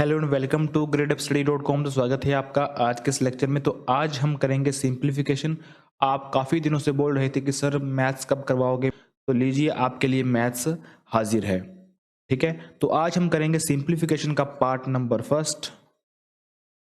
Hello and welcome to gradeupstudy.com। तो स्वागत है आपका आज के इस लेक्चर में। तो आज हम करेंगे सिंप्लीफिकेशन। आप काफ़ी दिनों से बोल रहे थे कि सर मैथ्स कब करवाओगे, तो लीजिए आपके लिए मैथ्स हाजिर है। ठीक है, तो आज हम करेंगे सिंप्लीफिकेशन का पार्ट नंबर फर्स्ट।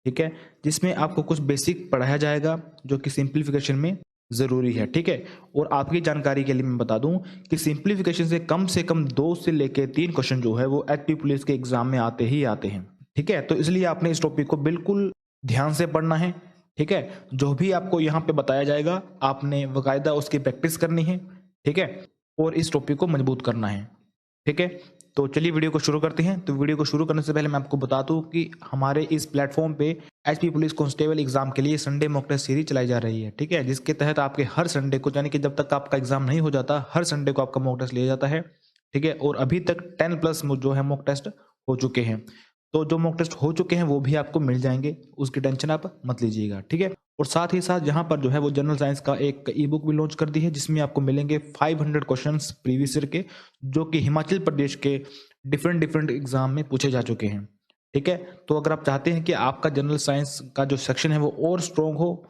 ठीक है, जिसमें आपको कुछ बेसिक पढ़ाया जाएगा जो कि सिंप्लीफिकेशन में ज़रूरी है। ठीक है, और आपकी जानकारी के लिए मैं बता दूं कि सिंप्लीफिकेशन से कम 2 से लेकर 3 क्वेश्चन जो है वो एक्टिव पुलिस के एग्जाम में आते ही आते हैं। ठीक है, तो इसलिए आपने इस टॉपिक को बिल्कुल ध्यान से पढ़ना है। ठीक है, जो भी आपको यहाँ पे बताया जाएगा आपने बाकायदा उसकी प्रैक्टिस करनी है। ठीक है, और इस टॉपिक को मजबूत करना है। ठीक है, तो चलिए वीडियो को शुरू करते हैं। तो वीडियो को शुरू करने से पहले मैं आपको बता दूं कि हमारे इस प्लेटफॉर्म पे एचपी पुलिस कांस्टेबल एग्जाम के लिए संडे मॉक टेस्ट सीरीज चलाई जा रही है। ठीक है, जिसके तहत आपके हर संडे को, यानी कि जब तक आपका एग्जाम नहीं हो जाता, हर संडे को आपका मॉक टेस्ट लिया जाता है। ठीक है, और अभी तक 10+ जो है मॉक टेस्ट हो चुके हैं। तो जो मॉक टेस्ट हो चुके हैं वो भी आपको मिल जाएंगे, उसकी टेंशन आप मत लीजिएगा। ठीक है, और साथ ही साथ यहाँ पर जो है वो जनरल साइंस का एक ई बुक भी लॉन्च कर दी है, जिसमें आपको मिलेंगे 500 क्वेश्चंस प्रीवियस ईयर के, जो कि हिमाचल प्रदेश के डिफरेंट एग्जाम में पूछे जा चुके हैं। ठीक है, तो अगर आप चाहते हैं कि आपका जनरल साइंस का जो सेक्शन है वो और स्ट्रॉन्ग हो,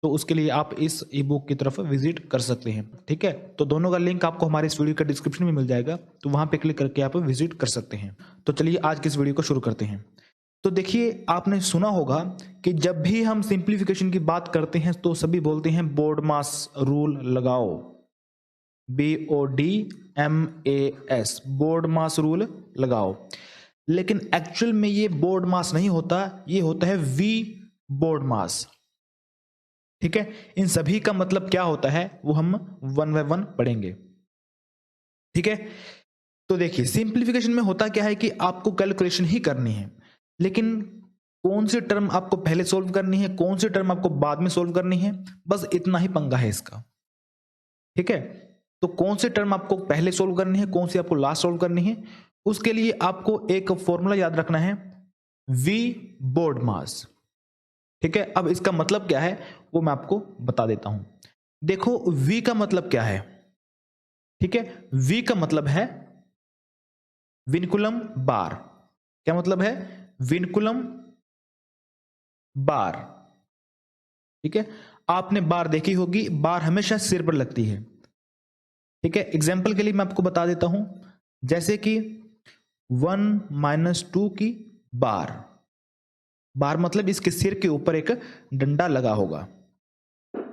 तो उसके लिए आप इस ई बुक की तरफ विजिट कर सकते हैं। ठीक है, तो दोनों का लिंक आपको हमारे इस वीडियो का डिस्क्रिप्शन में मिल जाएगा, तो वहां पे क्लिक करके आप विजिट कर सकते हैं। तो चलिए आज की इस वीडियो को शुरू करते हैं। तो देखिए, आपने सुना होगा कि जब भी हम सिंप्लीफिकेशन की बात करते हैं तो सभी बोलते हैं बोर्ड मास रूल लगाओ, BODMAS, बोर्ड मास रूल लगाओ। लेकिन एक्चुअल में ये बोर्ड मास नहीं होता, ये होता है V बोर्ड मास। ठीक है, इन सभी का मतलब क्या होता है वो हम 1 बाय 1 पढ़ेंगे। ठीक है, तो देखिए सिंप्लीफिकेशन में होता क्या है कि आपको कैलकुलेशन ही करनी है, लेकिन कौन सी टर्म आपको पहले सोल्व करनी है, कौन सी टर्म आपको बाद में सोल्व करनी है, बस इतना ही पंगा है इसका। ठीक है, तो कौन सी टर्म आपको पहले सोल्व करनी है, कौन सी आपको लास्ट सोल्व करनी है, उसके लिए आपको एक फॉर्मूला याद रखना है, V बोर्ड मास। ठीक है, अब इसका मतलब क्या है वो मैं आपको बता देता हूं। देखो V का मतलब क्या है। ठीक है, V का मतलब है विनकुलम बार। क्या मतलब है? विनकुलम बार। ठीक है, आपने बार देखी होगी, बार हमेशा सिर पर लगती है। ठीक है, एग्जाम्पल के लिए मैं आपको बता देता हूं, जैसे कि 1 - 2 की बार। बार मतलब इसके सिर के ऊपर एक डंडा लगा होगा।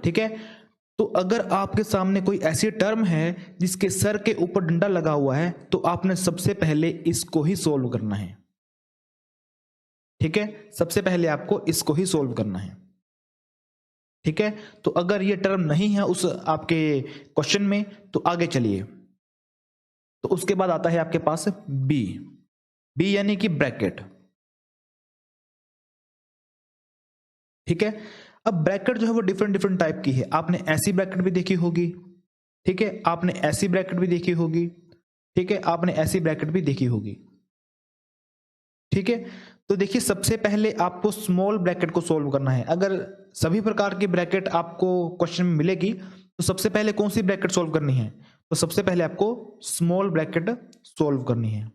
ठीक है, तो अगर आपके सामने कोई ऐसी टर्म है जिसके सर के ऊपर डंडा लगा हुआ है, तो आपने सबसे पहले इसको ही सोल्व करना है। ठीक है, सबसे पहले आपको इसको ही सोल्व करना है। ठीक है, तो अगर ये टर्म नहीं है उस आपके क्वेश्चन में, तो आगे चलिए। तो उसके बाद आता है आपके पास बी। बी यानी कि ब्रैकेट। ठीक है, अब ब्रैकेट जो है वो डिफरेंट टाइप की है। आपने ऐसी ब्रैकेट भी देखी होगी। ठीक है, आपने ऐसी ब्रैकेट भी देखी होगी। ठीक है, आपने ऐसी ब्रैकेट भी देखी होगी। ठीक है, तो देखिए सबसे पहले आपको स्मॉल ब्रैकेट को सोल्व करना है। अगर सभी प्रकार की ब्रैकेट आपको क्वेश्चन में मिलेगी, तो सबसे पहले कौन सी ब्रैकेट सोल्व करनी है? तो सबसे पहले आपको स्मॉल ब्रैकेट सोल्व करनी है।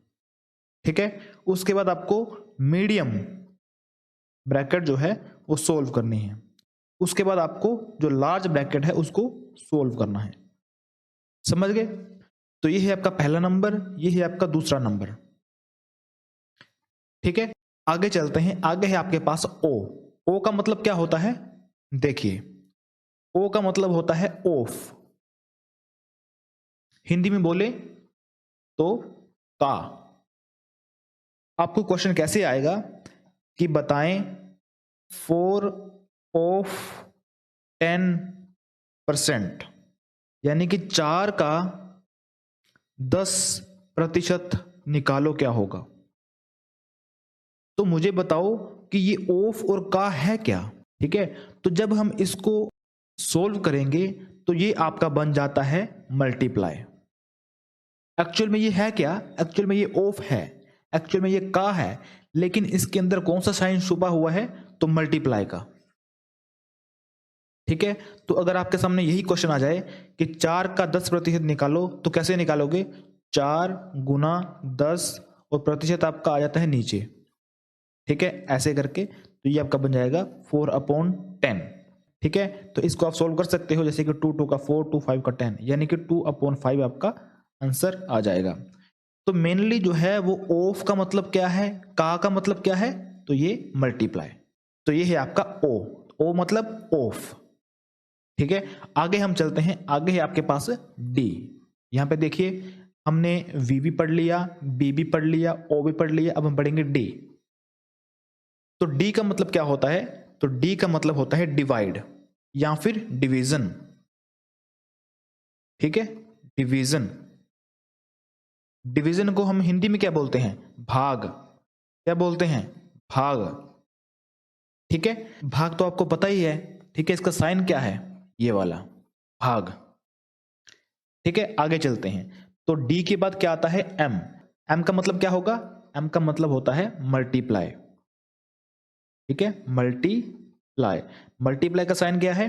ठीक है, उसके बाद आपको मीडियम ब्रैकेट जो है वो सोल्व करनी है। उसके बाद आपको जो लार्ज ब्रैकेट है उसको सोल्व करना है। समझ गए? तो ये है आपका पहला नंबर, ये है आपका दूसरा नंबर। ठीक है, आगे चलते हैं। आगे है आपके पास ओ। ओ का मतलब क्या होता है? देखिए, ओ का मतलब होता है ऑफ। हिंदी में बोले तो का। आपको क्वेश्चन कैसे आएगा कि बताएं 4 ऑफ 10%, यानी कि 4 का 10% निकालो, क्या होगा? तो मुझे बताओ कि ये ऑफ और का है क्या। ठीक है, तो जब हम इसको सोल्व करेंगे तो ये आपका बन जाता है मल्टीप्लाई। एक्चुअल में ये है क्या? एक्चुअल में ये ऑफ है, एक्चुअल में ये का है, लेकिन इसके अंदर कौन सा साइन छुपा हुआ है? तो मल्टीप्लाई का। ठीक है, तो अगर आपके सामने यही क्वेश्चन आ जाए कि 4 का 10% निकालो, तो कैसे निकालोगे? 4 × 10 और प्रतिशत आपका आ जाता है नीचे। ठीक है, ऐसे करके तो ये आपका बन जाएगा 4/10। ठीक है, तो इसको आप सोल्व कर सकते हो, जैसे कि 2 2 का 4, 2 5 का 10, यानी कि 2/5 आपका आंसर आ जाएगा। तो मेनली जो है वो ऑफ का मतलब क्या है, का मतलब क्या है, तो ये मल्टीप्लाई। तो ये है आपका ओ मतलब ऑफ। ठीक है, आगे हम चलते हैं, आगे है आपके पास डी। यहां पे देखिए हमने वी भी पढ़ लिया, बी भी पढ़ लिया, ओ भी पढ़ लिया, अब हम पढ़ेंगे डी। तो डी का मतलब क्या होता है, तो डी का मतलब होता है डिवाइड या फिर डिवीजन। ठीक है, डिवीजन। डिवीजन को हम हिंदी में क्या बोलते हैं, भाग। क्या बोलते हैं, भाग। ठीक है, भाग तो आपको पता ही है। ठीक है, इसका साइन क्या है, ये वाला भाग। ठीक है, आगे चलते हैं। तो डी के बाद क्या आता है, एम। एम का मतलब क्या होगा, एम का मतलब होता है मल्टीप्लाई। ठीक है, मल्टीप्लाई। मल्टीप्लाई का साइन क्या है,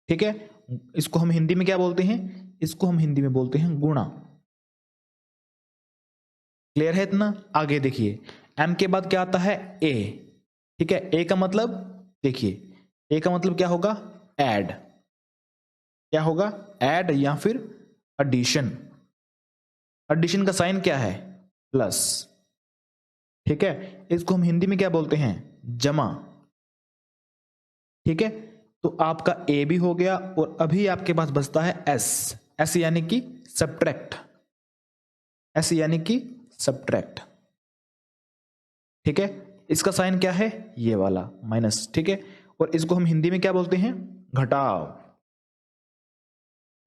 ठीक है, इसको हम हिंदी में क्या बोलते हैं, इसको हम हिंदी में बोलते हैं गुणा। क्लियर है इतना। आगे देखिए, एम के बाद क्या आता है, ए। ठीक है, ए का मतलब देखिए, ए का मतलब क्या होगा, ऐड। क्या होगा, ऐड या फिर एडिशन। एडिशन का साइन क्या है, प्लस। ठीक है, इसको हम हिंदी में क्या बोलते हैं, जमा। ठीक है, तो आपका ए भी हो गया और अभी आपके पास बचता है एस। एस यानी कि सब्ट्रैक्ट। एस यानी कि सब्ट्रैक्ट। ठीक है, इसका साइन क्या है, ये वाला माइनस। ठीक है, और इसको हम हिंदी में क्या बोलते हैं, घटाव।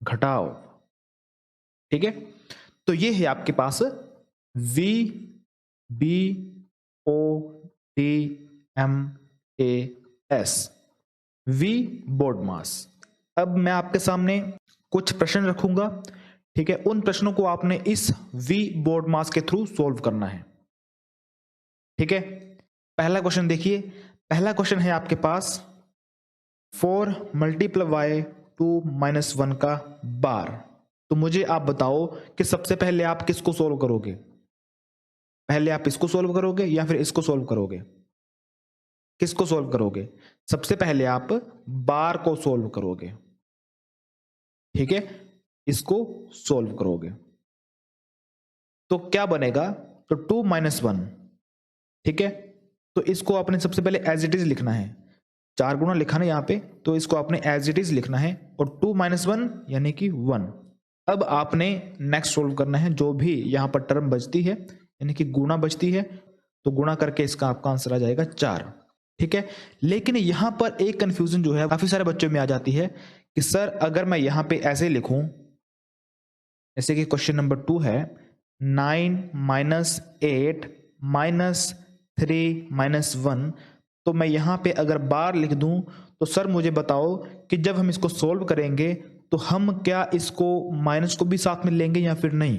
घटाव। ठीक है, तो ये है आपके पास V B O D M A S, V BODMAS. अब मैं आपके सामने कुछ प्रश्न रखूंगा। ठीक है, उन प्रश्नों को आपने इस वी बोर्ड मास के थ्रू सॉल्व करना है। ठीक है, पहला क्वेश्चन देखिए। पहला क्वेश्चन है आपके पास 4 मल्टीप्लाई 2 माइनस 1 का बार। तो मुझे आप बताओ कि सबसे पहले आप किसको सोल्व करोगे, पहले आप इसको सोल्व करोगे या फिर इसको सोल्व करोगे, किसको सोल्व करोगे, सबसे पहले आप बार को सोल्व करोगे। ठीक है, इसको सोल्व करोगे तो क्या बनेगा, तो 2 माइनस 1। ठीक है, तो इसको आपने सबसे पहले एज इट इज लिखना है, 4 गुना लिखा ना यहाँ पे, तो इसको आपने एज इट इज लिखना है, और 2 माइनस 1 यानी कि 1। अब आपने नेक्स्ट सोल्व करना है, जो भी यहाँ पर टर्म बचती है यानी कि गुणा बचती है, तो गुणा करके इसका आपका आंसर आ जाएगा 4। ठीक है, लेकिन यहाँ पर एक कंफ्यूजन जो है काफी सारे बच्चों में आ जाती है कि सर अगर मैं यहाँ पे ऐसे लिखूं, जैसे कि क्वेश्चन नंबर 2 है, 9 माइनस 8 माइनस 3 माइनस 1, तो मैं यहां पे अगर बार लिख दूं, तो सर मुझे बताओ कि जब हम इसको सोल्व करेंगे तो हम क्या इसको माइनस को भी साथ में लेंगे या फिर नहीं।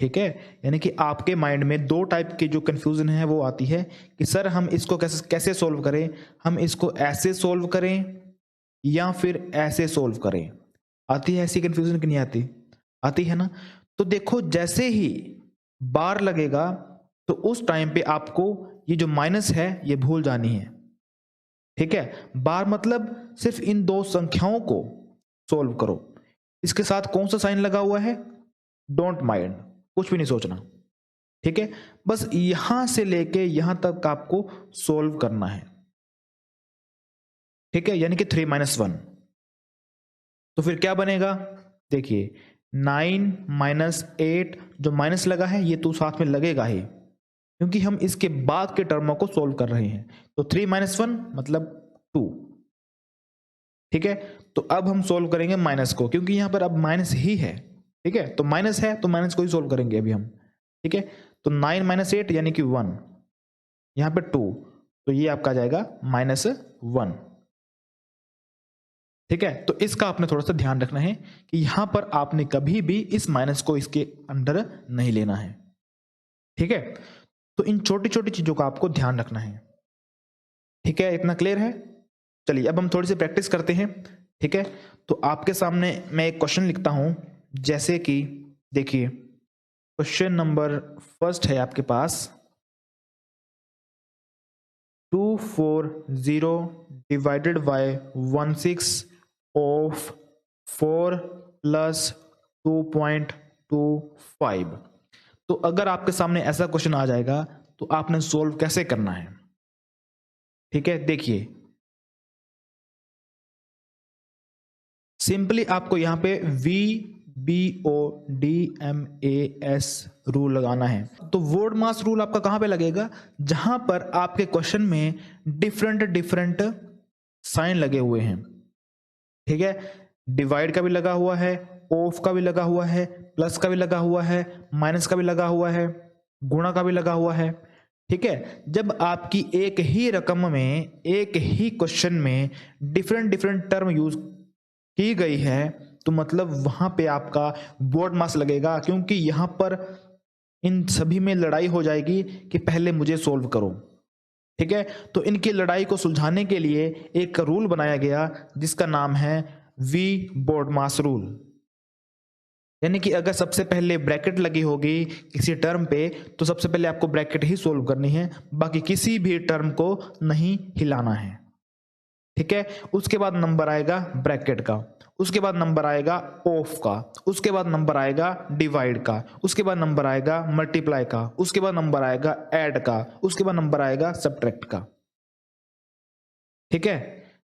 ठीक है, यानी कि आपके माइंड में दो टाइप की जो कंफ्यूजन है वो आती है कि सर हम इसको कैसे कैसे सोल्व करें, हम इसको ऐसे सोल्व करें या फिर ऐसे सोल्व करें। आती है ऐसी कंफ्यूजन कि नहीं आती, आती है ना। तो देखो जैसे ही बार लगेगा तो उस टाइम पे आपको ये जो माइनस है ये भूल जानी है। ठीक है, बार मतलब सिर्फ इन दो संख्याओं को सोल्व करो। इसके साथ कौन सा साइन लगा हुआ है, डोंट माइंड, कुछ भी नहीं सोचना। ठीक है, बस यहां से लेके यहां तक आपको सोल्व करना है। ठीक है, यानी कि 3 माइनस 1, तो फिर क्या बनेगा, देखिए 9 माइनस 8, जो माइनस लगा है ये तो साथ में लगेगा ही, क्योंकि हम इसके बाद के टर्मों को सोल्व कर रहे हैं। तो 3 माइनस 1 मतलब 2। ठीक है, तो अब हम सोल्व करेंगे माइनस को, क्योंकि यहां पर अब माइनस ही है। ठीक है, तो माइनस है तो माइनस को ही सोल्व करेंगे अभी हम। ठीक है, तो 9 माइनस 8 यानी कि 1, यहां पे 2, तो ये आपका जाएगा -1। ठीक है, तो इसका आपने थोड़ा सा ध्यान रखना है कि यहां पर आपने कभी भी इस माइनस को इसके अंदर नहीं लेना है। ठीक है, तो इन छोटी छोटी चीजों का आपको ध्यान रखना है। ठीक है, इतना क्लियर है। चलिए अब हम थोड़ी सी प्रैक्टिस करते हैं। ठीक है, तो आपके सामने मैं एक क्वेश्चन लिखता हूं, जैसे कि देखिए क्वेश्चन नंबर फर्स्ट है आपके पास, 240 डिवाइडेड बाय 16 ऑफ 4 प्लस 2.25। तो अगर आपके सामने ऐसा क्वेश्चन आ जाएगा तो आपने सोल्व कैसे करना है? ठीक है, देखिए सिंपली आपको यहां पे VBODMAS रूल लगाना है। तो वर्ड मास रूल आपका कहां पे लगेगा? जहां पर आपके क्वेश्चन में डिफरेंट साइन लगे हुए हैं। ठीक है, डिवाइड का भी लगा हुआ है, ऑफ का भी लगा हुआ है, प्लस का भी लगा हुआ है, माइनस का भी लगा हुआ है, गुणा का भी लगा हुआ है। ठीक है, जब आपकी एक ही रकम में, एक ही क्वेश्चन में डिफरेंट टर्म यूज की गई है तो मतलब वहां पे आपका बोर्ड मास लगेगा, क्योंकि यहां पर इन सभी में लड़ाई हो जाएगी कि पहले मुझे सोल्व करो। ठीक है, तो इनकी लड़ाई को सुलझाने के लिए एक रूल बनाया गया जिसका नाम है वी बोर्ड मास रूल। यानी कि अगर सबसे पहले ब्रैकेट लगी होगी किसी टर्म पे तो सबसे पहले आपको ब्रैकेट ही सोल्व करनी है, बाकी किसी भी टर्म को नहीं हिलाना है। ठीक है, उसके बाद नंबर आएगा ब्रैकेट का, उसके बाद नंबर आएगा ऑफ का, उसके बाद नंबर आएगा डिवाइड का, उसके बाद नंबर आएगा मल्टीप्लाई का, उसके बाद नंबर आएगा ऐड का, उसके बाद नंबर आएगा सब्ट्रैक्ट का। ठीक है,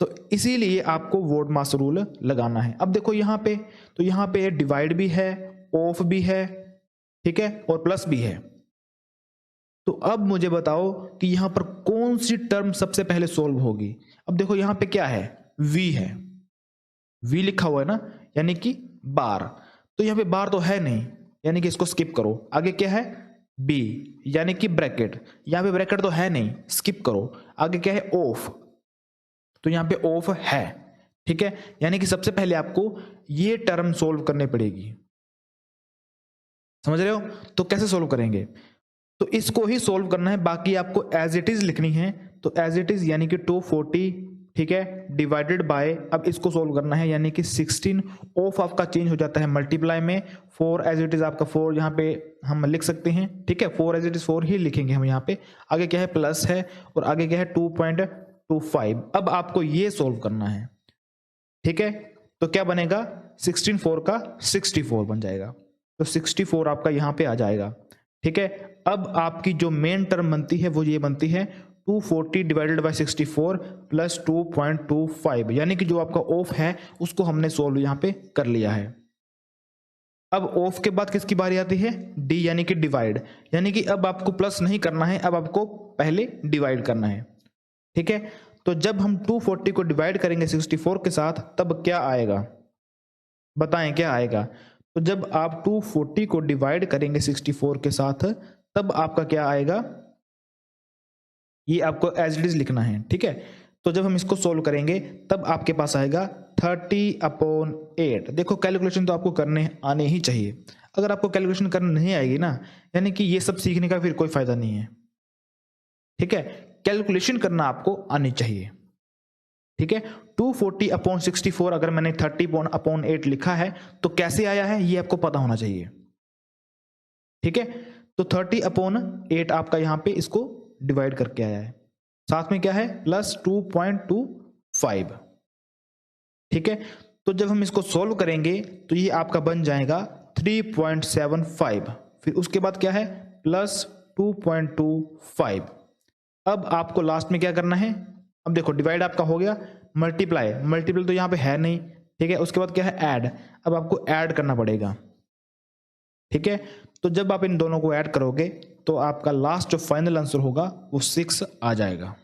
तो इसीलिए आपको वर्ड मास रूल लगाना है। अब देखो यहां पे, तो यहां पे डिवाइड भी है, ऑफ भी है, ठीक है, और प्लस भी है। तो अब मुझे बताओ कि यहां पर कौन सी टर्म सबसे पहले सोल्व होगी? अब देखो यहां पे क्या है, v है, v लिखा हुआ है ना, यानी कि बार। तो यहां पे बार तो है नहीं, यानी कि इसको स्किप करो। आगे क्या है, b, यानी कि ब्रैकेट। यहां पे ब्रैकेट तो है नहीं, स्किप करो। आगे क्या है, ऑफ, तो यहां पे ऑफ है। ठीक है, यानी कि सबसे पहले आपको ये टर्म सोल्व करनी पड़ेगी। समझ रहे हो? तो कैसे सोल्व करेंगे? तो इसको ही सोल्व करना है, बाकी आपको एज इट इज लिखनी है। तो एज इट इज यानी कि 240, ठीक है, डिवाइडेड बाय, अब इसको सोल्व करना है, यानी कि 16 ऑफ आपका चेंज हो जाता है मल्टीप्लाई में, 4 एज इट इज आपका 4 यहाँ पे हम लिख सकते हैं। ठीक है, 4 एज इट इज 4 ही लिखेंगे हम यहाँ पे। आगे क्या है, प्लस है, और आगे क्या है 2.25। अब आपको ये सोल्व करना है। ठीक है, तो क्या बनेगा, 16 4 का 64 बन जाएगा। तो 64 आपका यहाँ पे आ जाएगा। ठीक है, अब आपकी जो मेन टर्म बनती है वो ये बनती है 240 डिवाइडेड बाय 64 प्लस 2.25, यानी कि जो आपका ऑफ है उसको हमने सोल्व यहाँ पे कर लिया है। अब ऑफ के बाद किसकी बारी आती है, डी, यानी कि डिवाइड। यानी कि अब आपको प्लस नहीं करना है, अब आपको पहले डिवाइड करना है। ठीक है, तो जब हम 240 को डिवाइड करेंगे 64 के साथ तब क्या आएगा, बताएं क्या आएगा? तो जब आप 240 को डिवाइड करेंगे 64 के साथ तब आपका क्या आएगा, ये आपको एज इट इज लिखना है। ठीक है, तो जब हम इसको सोल्व करेंगे तब आपके पास आएगा 30/8। देखो कैलकुलेशन तो आपको करने आने ही चाहिए। अगर आपको कैलकुलेशन करने नहीं आएगी ना, यानी कि ये सब सीखने का फिर कोई फायदा नहीं है। ठीक है, कैलकुलेशन करना आपको आनी चाहिए। ठीक है, 240/64 अगर मैंने 30/8 लिखा है तो कैसे आया है ये आपको पता होना चाहिए। ठीक है, तो 30/8 आपका यहां पे इसको डिवाइड करके आया है, साथ में क्या है प्लस 2.25। ठीक है, तो जब हम इसको सोल्व करेंगे तो ये आपका बन जाएगा 3.75, फिर उसके बाद क्या है प्लस 2.25। अब आपको लास्ट में क्या करना है, अब देखो डिवाइड आपका हो गया, मल्टीप्लाई, मल्टीप्लाई तो यहां पे है नहीं। ठीक है, उसके बाद क्या है ऐड, अब आपको ऐड करना पड़ेगा। ठीक है, तो जब आप इन दोनों को ऐड करोगे तो आपका लास्ट जो फाइनल आंसर होगा वो 6 आ जाएगा।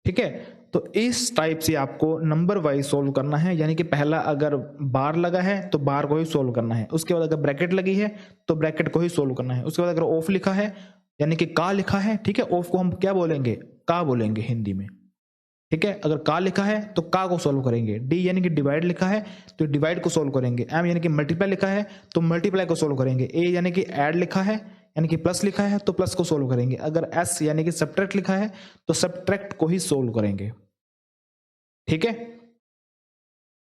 ठीक है, तो इस टाइप से आपको नंबर वाइज सोल्व करना है, यानी कि पहला अगर बार लगा है तो बार को ही सोल्व करना है, उसके बाद अगर ब्रैकेट लगी है तो ब्रैकेट को ही सोल्व करना है, उसके बाद अगर ऑफ लिखा है यानी कि का लिखा है, ठीक है, ऑफ को हम क्या बोलेंगे, का बोलेंगे हिंदी में। ठीक है, अगर का लिखा है तो का को सोल्व करेंगे, डी यानी कि डिवाइड लिखा है तो डिवाइड को सोल्व करेंगे, एम यानी कि मल्टीप्लाई लिखा है तो मल्टीप्लाई को सोल्व करेंगे, ए यानी कि ऐड लिखा है यानी कि प्लस लिखा है तो प्लस को सोल्व करेंगे, अगर एस यानी कि सब्ट्रैक्ट लिखा है तो सब्ट्रैक्ट को ही सोल्व करेंगे। ठीक है,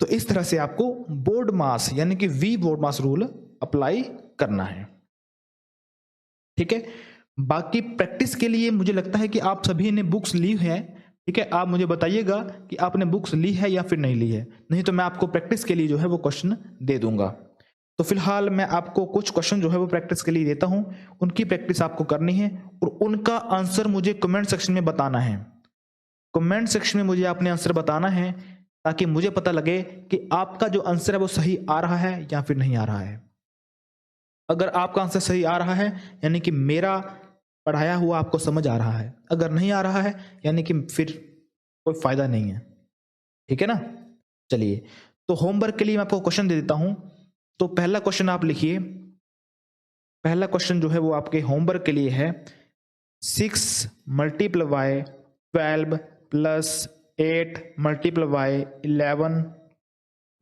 तो इस तरह से आपको बोर्ड मास यानी कि we BODMAS rule apply करना है। ठीक है, बाकी प्रैक्टिस के लिए मुझे लगता है कि आप सभी ने बुक्स ली है, ठीक है। आप मुझे बताइएगा कि आपने बुक्स ली है या फिर नहीं ली है, नहीं तो मैं आपको प्रैक्टिस के लिए जो है वो क्वेश्चन दे दूंगा। तो फिलहाल मैं आपको कुछ क्वेश्चन जो है वो प्रैक्टिस के लिए देता हूं, उनकी प्रैक्टिस आपको करनी है और उनका आंसर मुझे कमेंट सेक्शन में बताना है। कमेंट सेक्शन में मुझे अपने आंसर बताना है ताकि मुझे पता लगे कि आपका जो आंसर है वो सही आ रहा है या फिर नहीं आ रहा है। अगर आपका आंसर सही आ रहा है यानी कि मेरा पढ़ाया हुआ आपको समझ आ रहा है, अगर नहीं आ रहा है यानी कि फिर कोई फायदा नहीं है, ठीक है ना। चलिए, तो होमवर्क के लिए मैं आपको क्वेश्चन दे देता हूं। तो पहला क्वेश्चन आप लिखिए। पहला क्वेश्चन जो है वो आपके होमवर्क के लिए है 6 multiple by 12 plus 8 multiple by 11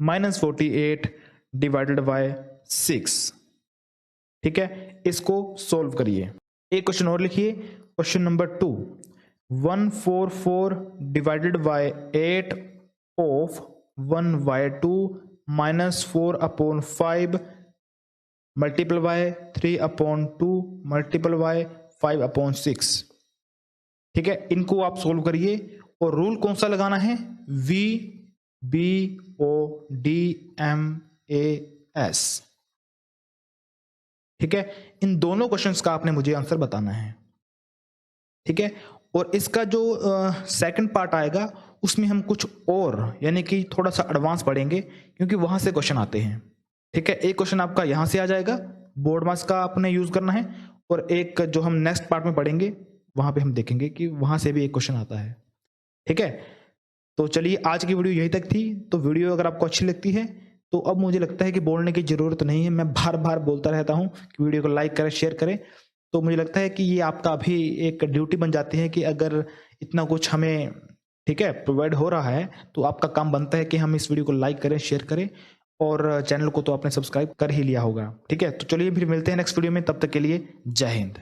minus 48 divided by 6, ठीक है। इसको सोल्व करिए। एक क्वेश्चन और लिखिए, question number 2 144 divided by 8 of 1/2 minus 4/5 multiple bye 3/2 multiple bye 5/6, ठीक है। इनको आप सोल्व करिए और रूल कौन सा लगाना है, VBODMAS, ठीक है। इन दोनों क्वेश्चंस का आपने मुझे आंसर बताना है, ठीक है। और इसका जो सेकंड पार्ट आएगा उसमें हम कुछ और यानी कि थोड़ा सा एडवांस पढ़ेंगे क्योंकि वहां से क्वेश्चन आते हैं, ठीक है। एक क्वेश्चन आपका यहां से आ जाएगा, बोर्ड मार्क्स का आपने यूज करना है, और एक जो हम नेक्स्ट पार्ट में पढ़ेंगे वहां पे हम देखेंगे कि वहां से भी एक क्वेश्चन आता है, ठीक है। तो चलिए, आज की वीडियो यही तक थी। तो वीडियो अगर आपको अच्छी लगती है तो अब मुझे लगता है कि बोलने की जरूरत नहीं है, मैं बार बार बोलता रहता हूं कि वीडियो को लाइक करें, शेयर करें। तो मुझे लगता है कि ये आपका अभी एक ड्यूटी बन जाती है कि अगर इतना कुछ हमें, ठीक है, प्रोवाइड हो रहा है तो आपका काम बनता है कि हम इस वीडियो को लाइक करें, शेयर करें, और चैनल को तो आपने सब्सक्राइब कर ही लिया होगा, ठीक है। तो चलिए फिर मिलते हैं नेक्स्ट वीडियो में, तब तक के लिए जय हिंद।